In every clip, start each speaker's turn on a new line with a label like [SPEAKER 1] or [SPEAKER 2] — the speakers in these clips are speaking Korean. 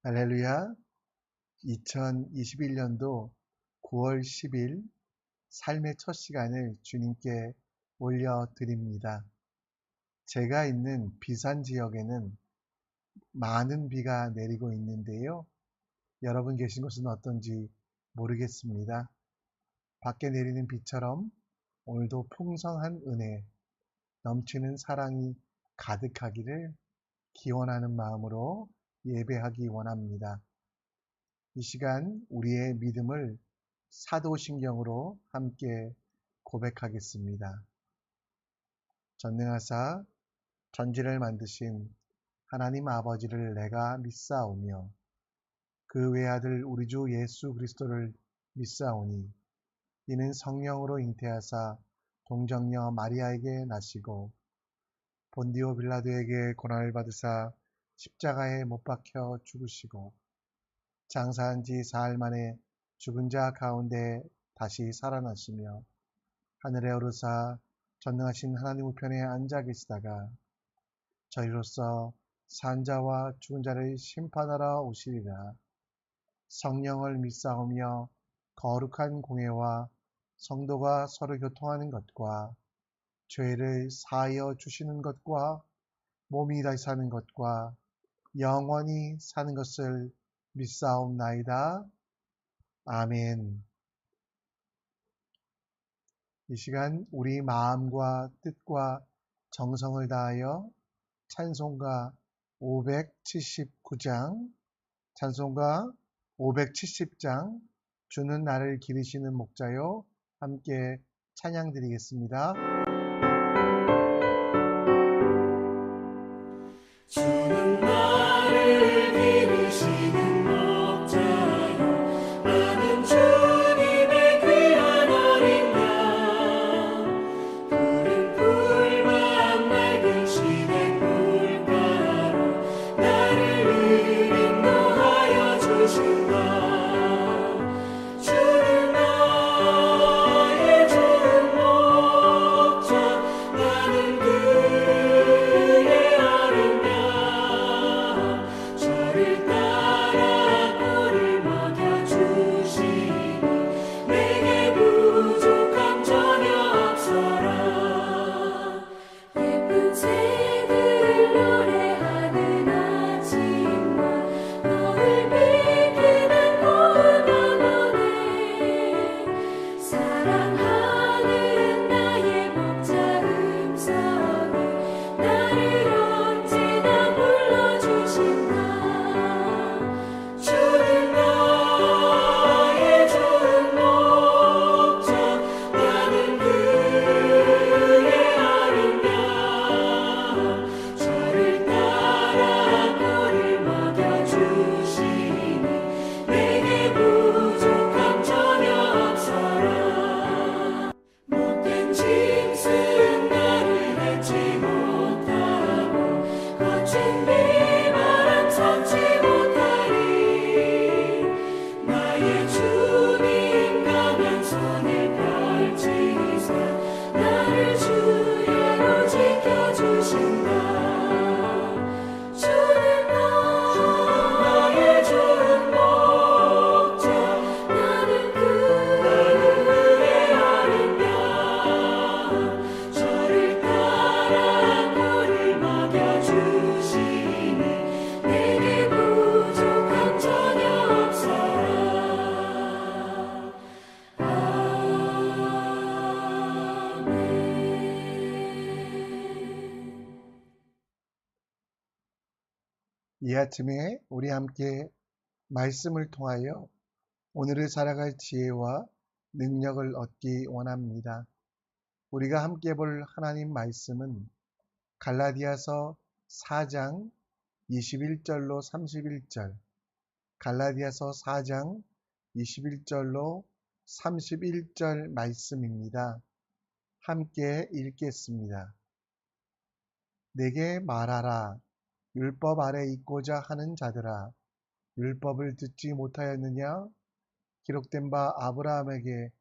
[SPEAKER 1] 할렐루야. 2021년도 9월 10일 삶의 첫 시간을 주님께 올려드립니다. 제가 있는 비산 지역에는 많은 비가 내리고 있는데요. 여러분 계신 곳은 어떤지 모르겠습니다. 밖에 내리는 비처럼 오늘도 풍성한 은혜, 넘치는 사랑이 가득하기를 기원하는 마음으로 예배하기 원합니다. 이 시간 우리의 믿음을 사도신경으로 함께 고백하겠습니다. 전능하사 전지를 만드신 하나님 아버지를 내가 믿사오며 그 외아들 우리 주 예수 그리스도를 믿사오니 이는 성령으로 잉태하사 동정녀 마리아에게 나시고 본디오 빌라도에게 고난을 받으사 십자가에 못 박혀 죽으시고 장사한 지 사흘 만에 죽은 자 가운데 다시 살아나시며 하늘에 오르사 전능하신 하나님 우편에 앉아 계시다가 저희로서 산 자와 죽은 자를 심판하러 오시리라. 성령을 믿사오며 거룩한 공회와 성도가 서로 교통하는 것과 죄를 사하여 주시는 것과 몸이 다시 사는 것과 영원히 사는 것을 믿사옵나이다. 아멘. 이 시간 우리 마음과 뜻과 정성을 다하여 찬송가 579장, 찬송가 570장, 주는 나를 기르시는 목자요, 함께 찬양 드리겠습니다.
[SPEAKER 2] 주는 나를 기르시는 목자요, 나는 주님의 귀한 어린 양. 푸른 풀밭 맑은 시냇 물가로 나를 인도하여 주신다. 주는 나의 좋은 목자, 나는 그의 어린 양. 저를 따라 꿀을 먹여주시니 내게 부족함 전혀 없어라. 예쁜 새들 노래하는 아침과 너를 비키는 고운 언어네, 사랑하는 나의 목자 음성이 나를 언제나 불러주신다. 주는 나의 좋은 목자, 나는 그의 어린 양. 저를 따라 꿀을 먹여주시니 내게 부족함 전혀 없어라. 못된 짐승 나를 맺지 못하고 거친 비바람 섞지 못하리. 나의 주님 강한 손을 펼치사 나를 주야로 지켜주신다. 주는 나의 좋은 목자, 나는 그의 어린 양. 저를 따라 꿀을 먹여주시니 내게 부족함 전혀 없어라. 아멘.
[SPEAKER 1] 이 아침에 우리 함께 말씀을 통하여 오늘을 살아갈 지혜와 능력을 얻기 원합니다. 우리가 함께 볼 하나님 말씀은 갈라디아서 4장 21절로 31절, 갈라디아서 4장 21절로 31절 말씀입니다. 함께 읽겠습니다. 내게 말하라. 율법 아래 있고자 하는 자들아, 율법을 듣지 못하였느냐? 기록된 바 아브라함에게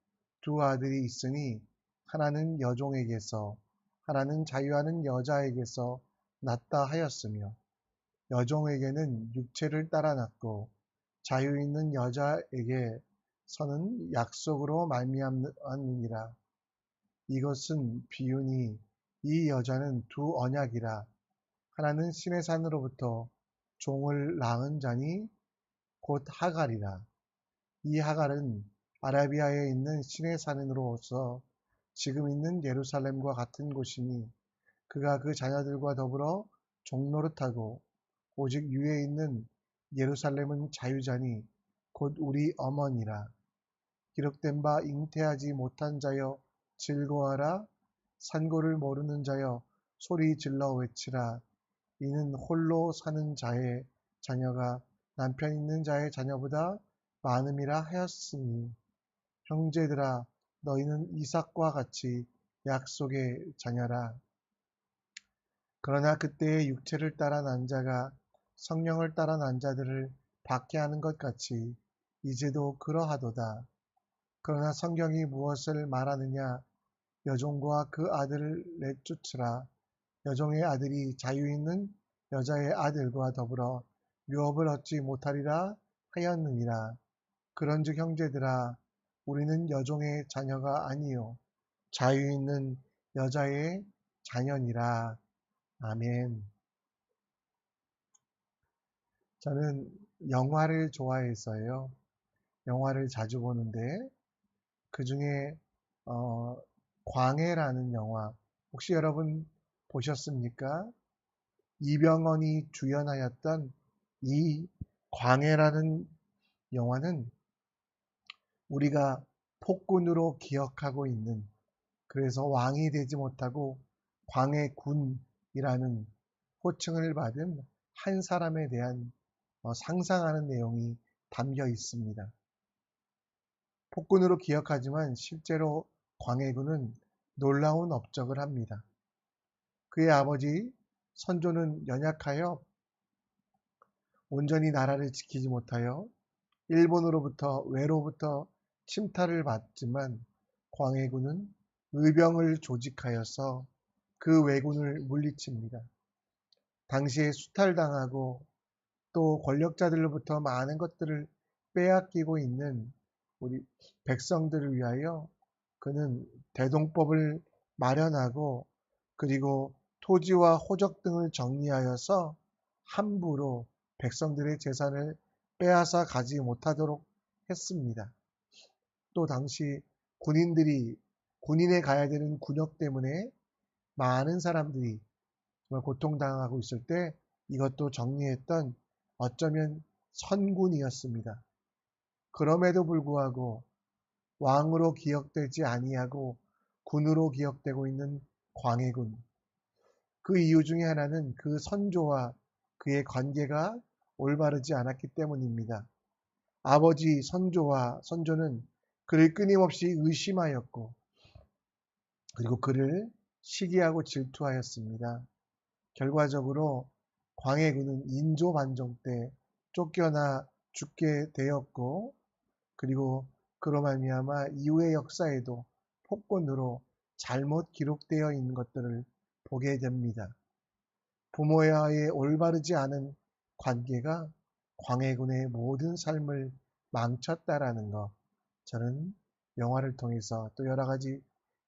[SPEAKER 1] 두 아들이 있으니 하나는 여종에게서 하나는 자유하는 여자에게서 났다 하였으며 여종에게는 육체를 따라 낳고 자유 있는 여자에게서는 약속으로 말미암느니라. 이것은 비유니 이 여자는 두 언약이라. 하나는 신의 산으로부터 종을 낳은 자니 곧 하갈이라. 이 하갈은 아라비아에 있는 신의 산으로서 지금 있는 예루살렘과 같은 곳이니 그가 그 자녀들과 더불어 종노릇하고 오직 위에 있는 예루살렘은 자유자니 곧 우리 어머니라. 기록된 바 잉태하지 못한 자여 즐거워하라. 산고를 모르는 자여 소리 질러 외치라. 이는 홀로 사는 자의 자녀가 남편 있는 자의 자녀보다 많음이라 하였으니 형제들아 너희는 이삭과 같이 약속의 자녀라. 그러나 그때의 육체를 따라 난 자가 성령을 따라 난 자들을 박해하는 것 같이 이제도 그러하도다. 그러나 성경이 무엇을 말하느냐? 여종과 그 아들을 내쫓으라. 여종의 아들이 자유 있는 여자의 아들과 더불어 유업을 얻지 못하리라 하였느니라. 그런즉 형제들아 우리는 여종의 자녀가 아니요 자유 있는 여자의 자녀니라. 아멘. 저는 영화를 좋아해서요. 영화를 자주 보는데 그 중에 광해라는 영화 혹시 여러분 보셨습니까? 이병헌이 주연하였던 이 광해라는 영화는 우리가 폭군으로 기억하고 있는 그래서 왕이 되지 못하고 광해군이라는 호칭을 받은 한 사람에 대한 상상하는 내용이 담겨 있습니다. 폭군으로 기억하지만 실제로 광해군은 놀라운 업적을 합니다. 그의 아버지 선조는 연약하여 온전히 나라를 지키지 못하여 일본으로부터 외로부터 침탈을 받지만 광해군은 의병을 조직하여서 그 왜군을 물리칩니다. 당시에 수탈당하고 또 권력자들로부터 많은 것들을 빼앗기고 있는 우리 백성들을 위하여 그는 대동법을 마련하고 그리고 토지와 호적 등을 정리하여서 함부로 백성들의 재산을 빼앗아 가지 못하도록 했습니다. 또 당시 군인에 가야 되는 군역 때문에 많은 사람들이 정말 고통당하고 있을 때 이것도 정리했던 어쩌면 선군이었습니다. 그럼에도 불구하고 왕으로 기억되지 아니하고 군으로 기억되고 있는 광해군. 그 이유 중에 하나는 그 선조와 그의 관계가 올바르지 않았기 때문입니다. 아버지 선조는 그를 끊임없이 의심하였고 그리고 그를 시기하고 질투하였습니다. 결과적으로 광해군은 인조반정 때 쫓겨나 죽게 되었고 그리고 그로 말미암아 이후의 역사에도 폭군으로 잘못 기록되어 있는 것들을 보게 됩니다. 부모와의 올바르지 않은 관계가 광해군의 모든 삶을 망쳤다라는 것, 저는 영화를 통해서 또 여러 가지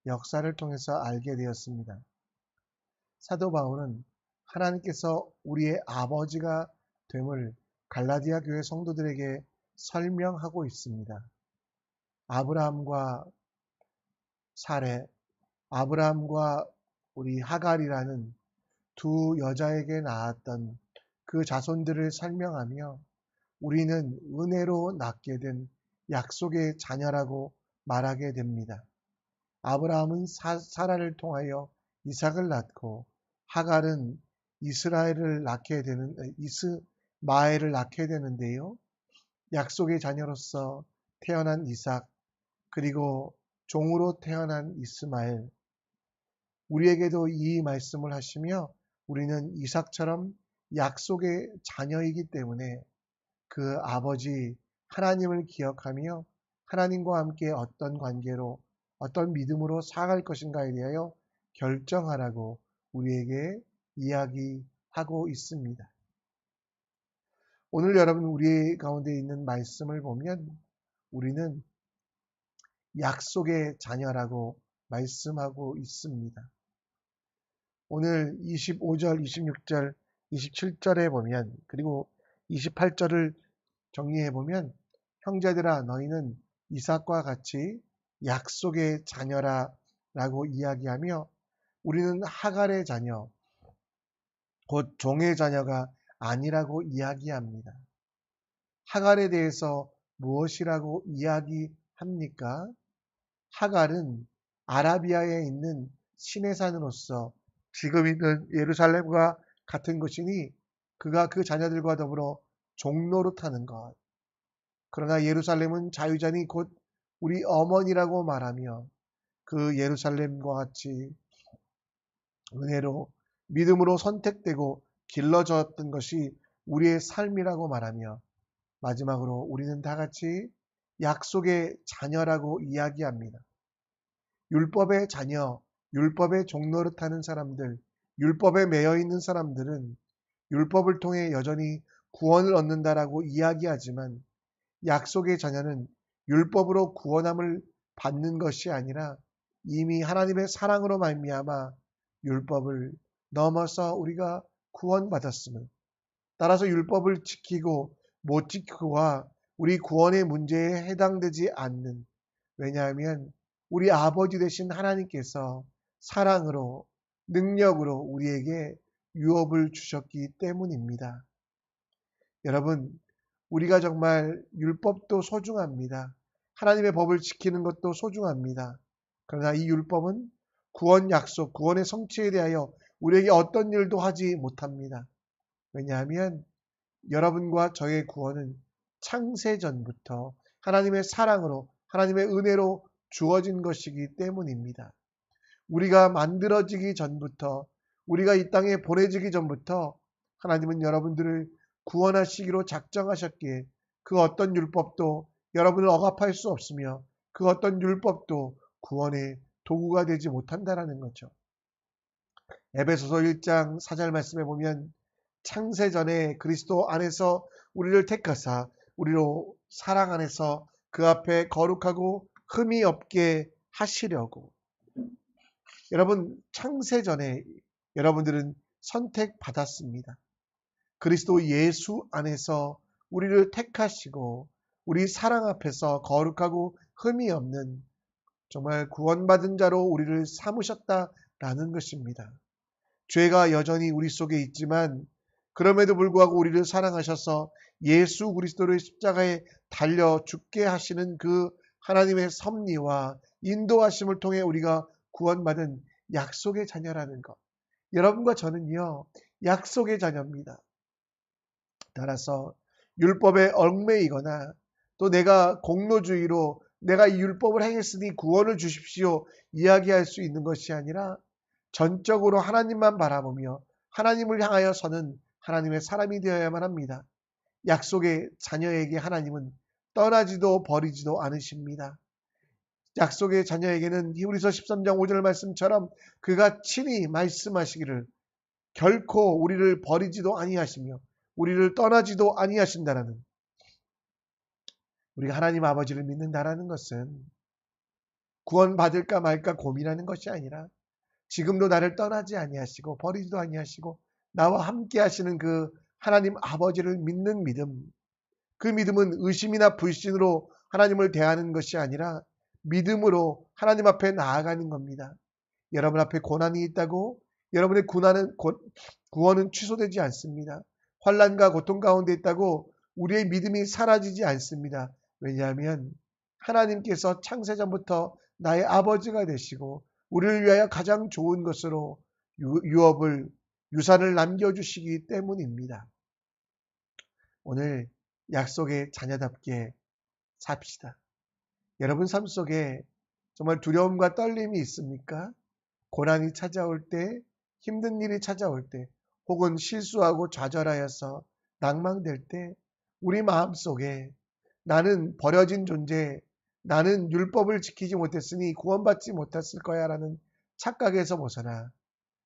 [SPEAKER 1] 역사를 통해서 알게 되었습니다. 사도 바울은 하나님께서 우리의 아버지가 됨을 갈라디아 교회 성도들에게 설명하고 있습니다. 아브라함과 사레, 아브라함과 우리 하갈이라는 두 여자에게 낳았던 그 자손들을 설명하며 우리는 은혜로 낳게 된 약속의 자녀라고 말하게 됩니다. 아브라함은 사라를 통하여 이삭을 낳고 하갈은 이스마엘을 낳게 되는데요. 약속의 자녀로서 태어난 이삭 그리고 종으로 태어난 이스마엘 우리에게도 이 말씀을 하시며 우리는 이삭처럼 약속의 자녀이기 때문에 그 아버지 하나님을 기억하며 하나님과 함께 어떤 관계로 어떤 믿음으로 살아갈 것인가에 대하여 결정하라고 우리에게 이야기하고 있습니다. 오늘 여러분 우리 가운데 있는 말씀을 보면 우리는 약속의 자녀라고 말씀하고 있습니다. 오늘 25절, 26절, 27절에 보면 그리고 28절을 정리해 보면 형제들아 너희는 이삭과 같이 약속의 자녀라 라고 이야기하며 우리는 하갈의 자녀, 곧 종의 자녀가 아니라고 이야기합니다. 하갈에 대해서 무엇이라고 이야기합니까? 하갈은 아라비아에 있는 시내산으로서 지금 있는 예루살렘과 같은 것이니 그가 그 자녀들과 더불어 종노릇하는 것. 그러나 예루살렘은 자유자니 곧 우리 어머니라고 말하며 그 예루살렘과 같이 은혜로 믿음으로 선택되고 길러졌던 것이 우리의 삶이라고 말하며 마지막으로 우리는 다 같이 약속의 자녀라고 이야기합니다. 율법의 자녀, 율법의 종노릇하는 사람들, 율법에 매여 있는 사람들은 율법을 통해 여전히 구원을 얻는다라고 이야기하지만 약속의 자녀는 율법으로 구원함을 받는 것이 아니라 이미 하나님의 사랑으로 말미암아 율법을 넘어서 우리가 구원받았음을 따라서 율법을 지키고 못 지키고와 우리 구원의 문제에 해당되지 않는 왜냐하면 우리 아버지 되신 하나님께서 사랑으로 능력으로 우리에게 유업을 주셨기 때문입니다. 여러분 우리가 정말 율법도 소중합니다. 하나님의 법을 지키는 것도 소중합니다. 그러나 이 율법은 구원 약속, 구원의 성취에 대하여 우리에게 어떤 일도 하지 못합니다. 왜냐하면 여러분과 저의 구원은 창세전부터 하나님의 사랑으로 하나님의 은혜로 주어진 것이기 때문입니다. 우리가 만들어지기 전부터 우리가 이 땅에 보내지기 전부터 하나님은 여러분들을 구원하시기로 작정하셨기에 그 어떤 율법도 여러분을 억압할 수 없으며 그 어떤 율법도 구원의 도구가 되지 못한다라는 거죠. 에베소서 1장 4절 말씀에 보면 창세전에 그리스도 안에서 우리를 택하사 우리로 사랑 안에서 그 앞에 거룩하고 흠이 없게 하시려고. 여러분 창세전에 여러분들은 선택받았습니다. 그리스도 예수 안에서 우리를 택하시고 우리 사랑 앞에서 거룩하고 흠이 없는 정말 구원받은 자로 우리를 삼으셨다라는 것입니다. 죄가 여전히 우리 속에 있지만 그럼에도 불구하고 우리를 사랑하셔서 예수 그리스도를 십자가에 달려 죽게 하시는 그 하나님의 섭리와 인도하심을 통해 우리가 구원받은 약속의 자녀라는 것. 여러분과 저는요, 약속의 자녀입니다. 따라서 율법에 얽매이거나 또 내가 공로주의로 내가 이 율법을 행했으니 구원을 주십시오 이야기할 수 있는 것이 아니라 전적으로 하나님만 바라보며 하나님을 향하여 서는 하나님의 사람이 되어야만 합니다. 약속의 자녀에게 하나님은 떠나지도 버리지도 않으십니다. 약속의 자녀에게는 히브리서 13장 5절 말씀처럼 그가 친히 말씀하시기를 결코 우리를 버리지도 아니하시며 우리를 떠나지도 아니하신다라는 우리가 하나님 아버지를 믿는다라는 것은 구원받을까 말까 고민하는 것이 아니라 지금도 나를 떠나지 아니하시고 버리지도 아니하시고 나와 함께 하시는 그 하나님 아버지를 믿는 믿음. 그 믿음은 의심이나 불신으로 하나님을 대하는 것이 아니라 믿음으로 하나님 앞에 나아가는 겁니다. 여러분 앞에 고난이 있다고 여러분의 구원은 취소되지 않습니다. 환난과 고통 가운데 있다고 우리의 믿음이 사라지지 않습니다. 왜냐하면 하나님께서 창세전부터 나의 아버지가 되시고 우리를 위하여 가장 좋은 것으로 유산을 남겨주시기 때문입니다. 오늘 약속의 자녀답게 삽시다. 여러분 삶 속에 정말 두려움과 떨림이 있습니까? 고난이 찾아올 때, 힘든 일이 찾아올 때, 혹은 실수하고 좌절하여서 낭망될 때 우리 마음속에 나는 버려진 존재, 나는 율법을 지키지 못했으니 구원받지 못했을 거야 라는 착각에서 벗어나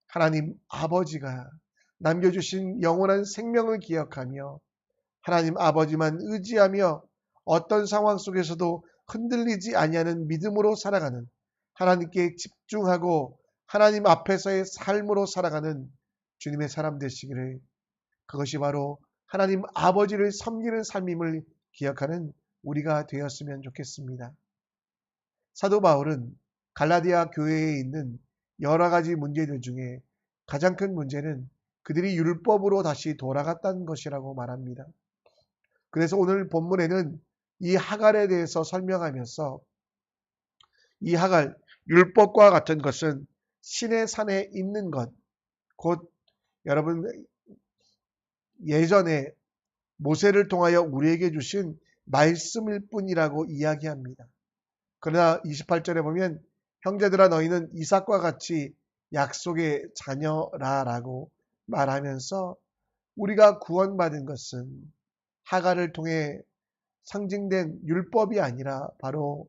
[SPEAKER 1] 하나님 아버지가 남겨주신 영원한 생명을 기억하며 하나님 아버지만 의지하며 어떤 상황 속에서도 흔들리지 아니하는 믿음으로 살아가는, 하나님께 집중하고 하나님 앞에서의 삶으로 살아가는 주님의 사람 되시기를, 그것이 바로 하나님 아버지를 섬기는 삶임을 기억하는 우리가 되었으면 좋겠습니다. 사도 바울은 갈라디아 교회에 있는 여러 가지 문제들 중에 가장 큰 문제는 그들이 율법으로 다시 돌아갔다는 것이라고 말합니다. 그래서 오늘 본문에는 이 하갈에 대해서 설명하면서, 이 하갈, 율법과 같은 것은 신의 산에 있는 것, 곧 여러분 예전에 모세를 통하여 우리에게 주신 말씀일 뿐이라고 이야기합니다. 그러나 28절에 보면 형제들아 너희는 이삭과 같이 약속의 자녀라라고 말하면서 우리가 구원받은 것은 하갈을 통해 상징된 율법이 아니라 바로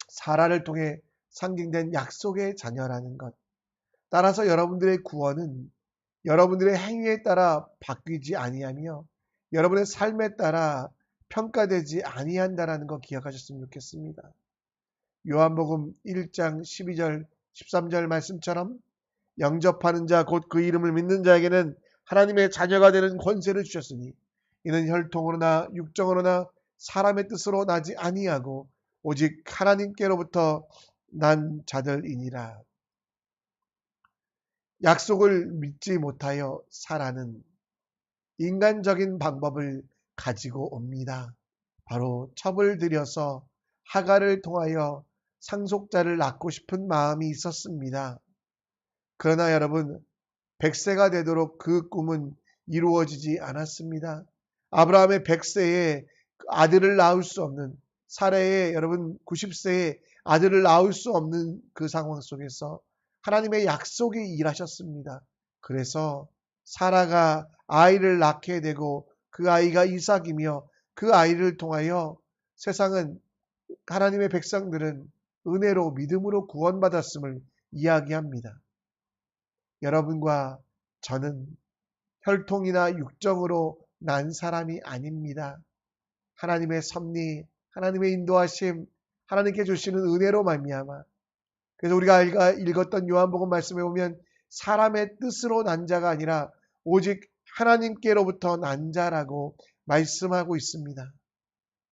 [SPEAKER 1] 사라를 통해 상징된 약속의 자녀라는 것. 따라서 여러분들의 구원은 여러분들의 행위에 따라 바뀌지 아니하며 여러분의 삶에 따라 평가되지 아니한다라는 거 기억하셨으면 좋겠습니다. 요한복음 1장 12절 13절 말씀처럼 영접하는 자 곧 그 이름을 믿는 자에게는 하나님의 자녀가 되는 권세를 주셨으니 이는 혈통으로나 육정으로나 사람의 뜻으로 나지 아니하고 오직 하나님께로부터 난 자들이니라. 약속을 믿지 못하여 사라는 인간적인 방법을 가지고 옵니다. 바로 첩을 들여서 하갈을 통하여 상속자를 낳고 싶은 마음이 있었습니다. 그러나 여러분, 100세가 되도록 그 꿈은 이루어지지 않았습니다. 아브라함의 100세에 아들을 낳을 수 없는, 사라의 여러분 90세에 아들을 낳을 수 없는 그 상황 속에서 하나님의 약속이 일하셨습니다. 그래서 사라가 아이를 낳게 되고 그 아이가 이삭이며 그 아이를 통하여 세상은, 하나님의 백성들은 은혜로 믿음으로 구원받았음을 이야기합니다. 여러분과 저는 혈통이나 육정으로 난 사람이 아닙니다. 하나님의 섭리, 하나님의 인도하심, 하나님께 주시는 은혜로 말미암아, 그래서 우리가 읽었던 요한복음 말씀에 보면 사람의 뜻으로 난 자가 아니라 오직 하나님께로부터 난 자라고 말씀하고 있습니다.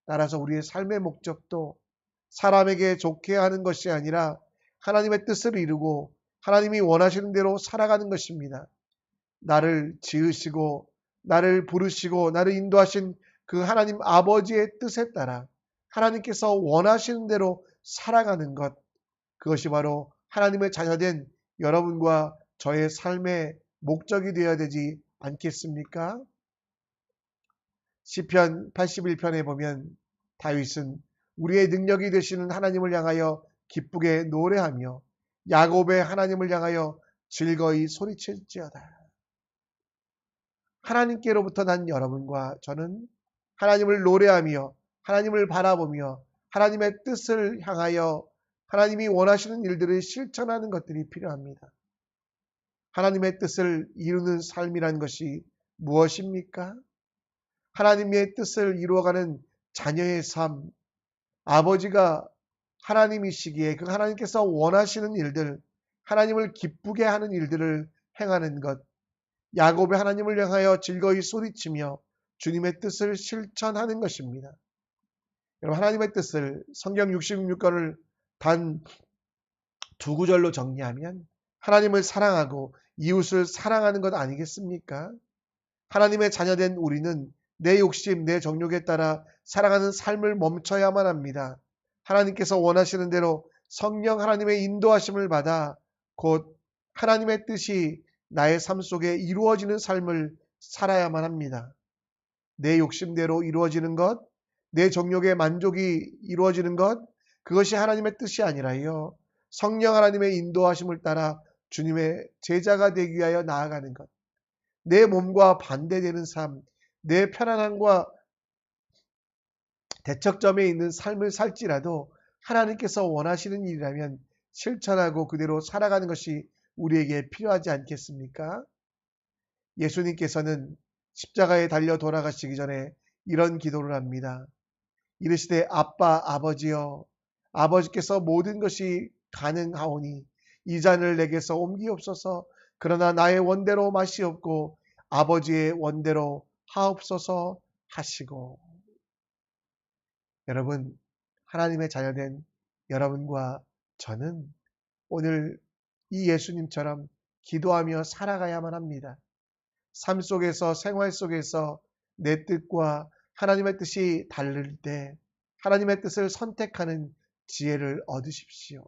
[SPEAKER 1] 따라서 우리의 삶의 목적도 사람에게 좋게 하는 것이 아니라 하나님의 뜻을 이루고 하나님이 원하시는 대로 살아가는 것입니다. 나를 지으시고 나를 부르시고 나를 인도하신 그 하나님 아버지의 뜻에 따라 하나님께서 원하시는 대로 살아가는 것, 그것이 바로 하나님의 자녀된 여러분과 저의 삶의 목적이 되어야 되지 않겠습니까? 시편 81편에 보면 다윗은 우리의 능력이 되시는 하나님을 향하여 기쁘게 노래하며 야곱의 하나님을 향하여 즐거이 소리칠지어다. 하나님께로부터 난 여러분과 저는 하나님을 노래하며 하나님을 바라보며 하나님의 뜻을 향하여 하나님이 원하시는 일들을 실천하는 것들이 필요합니다. 하나님의 뜻을 이루는 삶이라는 것이 무엇입니까? 하나님의 뜻을 이루어가는 자녀의 삶, 아버지가 하나님이시기에 그 하나님께서 원하시는 일들, 하나님을 기쁘게 하는 일들을 행하는 것, 야곱의 하나님을 향하여 즐거이 소리치며 주님의 뜻을 실천하는 것입니다. 여러분, 하나님의 뜻을 성경 66권을 단 두 구절로 정리하면 하나님을 사랑하고 이웃을 사랑하는 것 아니겠습니까? 하나님의 자녀된 우리는 내 욕심, 내 정욕에 따라 살아가는 삶을 멈춰야만 합니다. 하나님께서 원하시는 대로 성령 하나님의 인도하심을 받아 곧 하나님의 뜻이 나의 삶 속에 이루어지는 삶을 살아야만 합니다. 내 욕심대로 이루어지는 것, 내 정욕의 만족이 이루어지는 것, 그것이 하나님의 뜻이 아니라요, 성령 하나님의 인도하심을 따라 주님의 제자가 되기 위하여 나아가는 것, 내 몸과 반대되는 삶, 내 편안함과 대척점에 있는 삶을 살지라도 하나님께서 원하시는 일이라면 실천하고 그대로 살아가는 것이 우리에게 필요하지 않겠습니까? 예수님께서는 십자가에 달려 돌아가시기 전에 이런 기도를 합니다. 이르시되 아빠 아버지여, 아버지께서 모든 것이 가능하오니 이 잔을 내게서 옮기옵소서. 그러나 나의 원대로 마시옵고 아버지의 원대로 하옵소서 하시고. 여러분, 하나님의 자녀된 여러분과 저는 오늘 이 예수님처럼 기도하며 살아가야만 합니다. 삶 속에서, 생활 속에서 내 뜻과 하나님의 뜻이 다를 때 하나님의 뜻을 선택하는 지혜를 얻으십시오.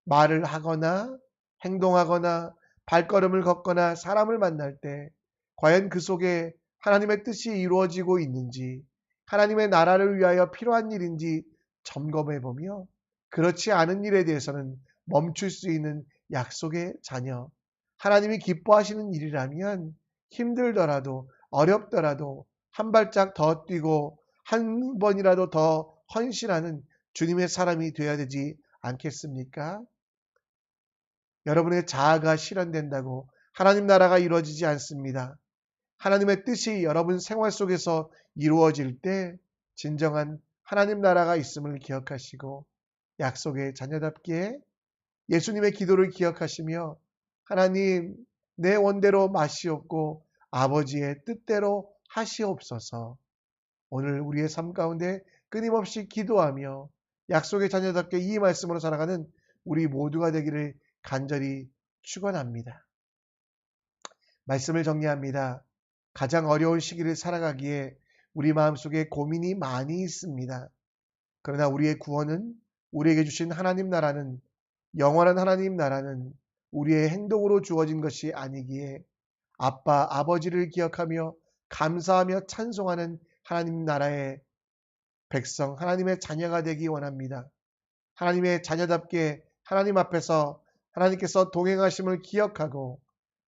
[SPEAKER 1] 말을 하거나 행동하거나 발걸음을 걷거나 사람을 만날 때 과연 그 속에 하나님의 뜻이 이루어지고 있는지, 하나님의 나라를 위하여 필요한 일인지 점검해 보며 그렇지 않은 일에 대해서는 멈출 수 있는 약속의 자녀, 하나님이 기뻐하시는 일이라면 힘들더라도 어렵더라도 한 발짝 더 뛰고 한 번이라도 더 헌신하는 주님의 사람이 되어야 되지 않겠습니까? 여러분의 자아가 실현된다고 하나님 나라가 이루어지지 않습니다. 하나님의 뜻이 여러분 생활 속에서 이루어질 때 진정한 하나님 나라가 있음을 기억하시고 약속의 자녀답게 예수님의 기도를 기억하시며 하나님 내 원대로 마시옵고 아버지의 뜻대로 하시옵소서. 오늘 우리의 삶 가운데 끊임없이 기도하며 약속의 자녀답게 이 말씀으로 살아가는 우리 모두가 되기를 간절히 축원합니다. 말씀을 정리합니다. 가장 어려운 시기를 살아가기에 우리 마음속에 고민이 많이 있습니다. 그러나 우리의 구원은, 우리에게 주신 하나님 나라는, 영원한 하나님 나라는 우리의 행동으로 주어진 것이 아니기에 아빠, 아버지를 기억하며 감사하며 찬송하는 하나님 나라의 백성, 하나님의 자녀가 되기 원합니다. 하나님의 자녀답게 하나님 앞에서 하나님께서 동행하심을 기억하고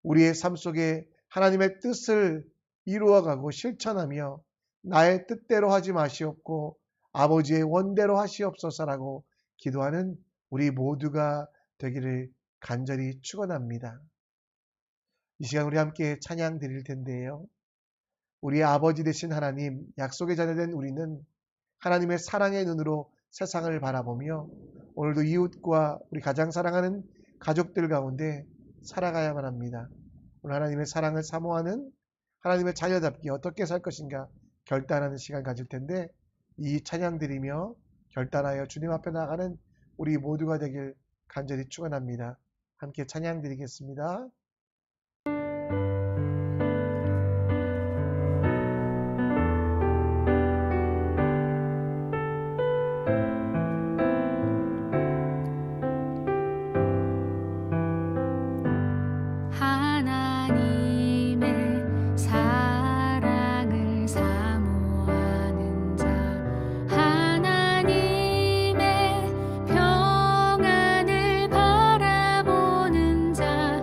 [SPEAKER 1] 우리의 삶 속에 하나님의 뜻을 이루어가고 실천하며 나의 뜻대로 하지 마시옵고 아버지의 원대로 하시옵소서라고 기도하는 우리 모두가 되기를 간절히 축원합니다. 이 시간 우리 함께 찬양 드릴 텐데요. 우리의 아버지 되신 하나님, 약속의 자녀된 우리는 하나님의 사랑의 눈으로 세상을 바라보며 오늘도 이웃과 우리 가장 사랑하는 가족들 가운데 살아가야만 합니다. 오늘 하나님의 사랑을 사모하는 하나님의 자녀답게 어떻게 살 것인가 결단하는 시간 가질 텐데 이 찬양 드리며 결단하여 주님 앞에 나가는 우리 모두가 되길 간절히 축원합니다. 함께 찬양 드리겠습니다.
[SPEAKER 2] 하나님의 사랑을 사모하는 자, 하나님의 평안을 바라보는 자,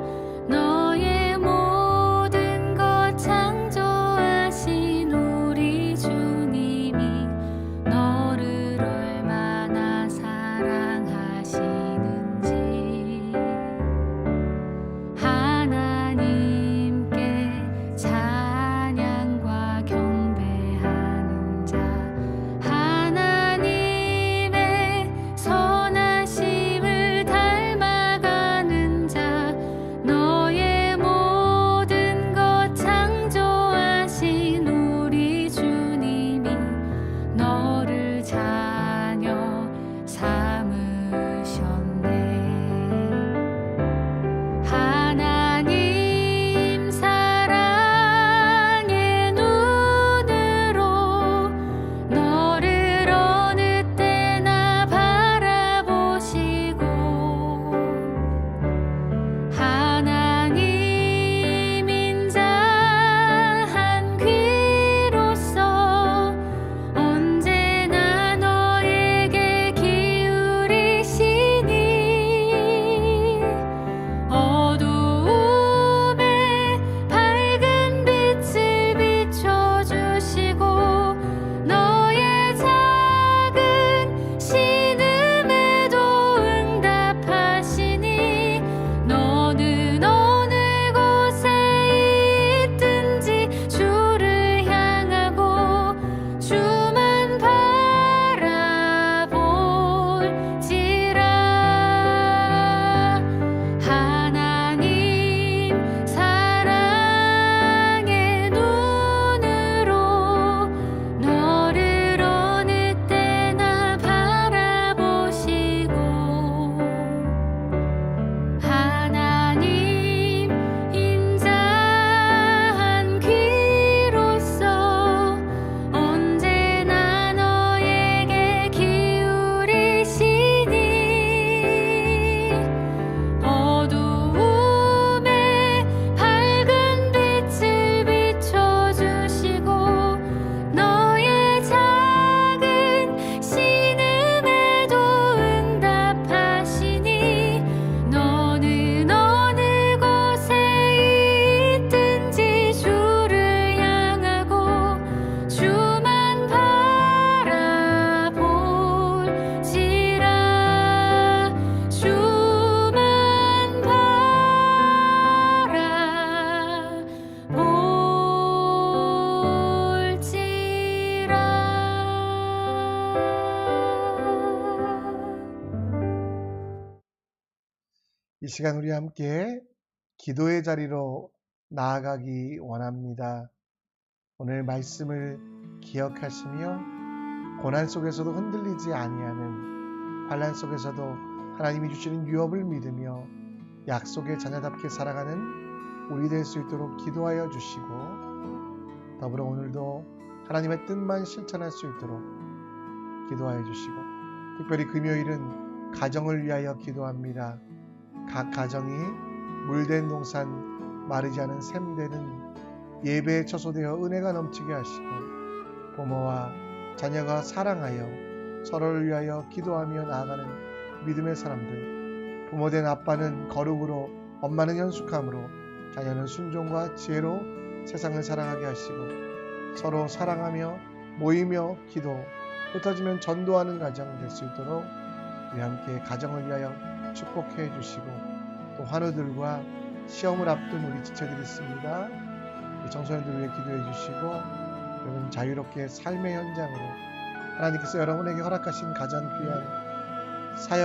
[SPEAKER 1] 이 시간 우리 함께 기도의 자리로 나아가기 원합니다. 오늘 말씀을 기억하시며 고난 속에서도 흔들리지 아니하는, 환난 속에서도 하나님이 주시는 유업을 믿으며 약속의 자녀답게 살아가는 우리 될 수 있도록 기도하여 주시고, 더불어 오늘도 하나님의 뜻만 실천할 수 있도록 기도하여 주시고, 특별히 금요일은 가정을 위하여 기도합니다. 각 가정이 물된 동산 마르지 않은 샘되는 예배에 처소되어 은혜가 넘치게 하시고, 부모와 자녀가 사랑하여 서로를 위하여 기도하며 나아가는 믿음의 사람들, 부모된 아빠는 거룩으로, 엄마는 연숙함으로, 자녀는 순종과 지혜로 세상을 사랑하게 하시고, 서로 사랑하며 모이며 기도, 흩어지면 전도하는 가정 될 수 있도록 우리 함께 가정을 위하여 축복해 주시고, 또 환우들과 시험을 앞둔 우리 지체들이 있습니다. 우리 청소년들 위해 기도해 주시고, 여러분 자유롭게 삶의 현장으로 하나님께서 여러분에게 허락하신 가장 귀한 사역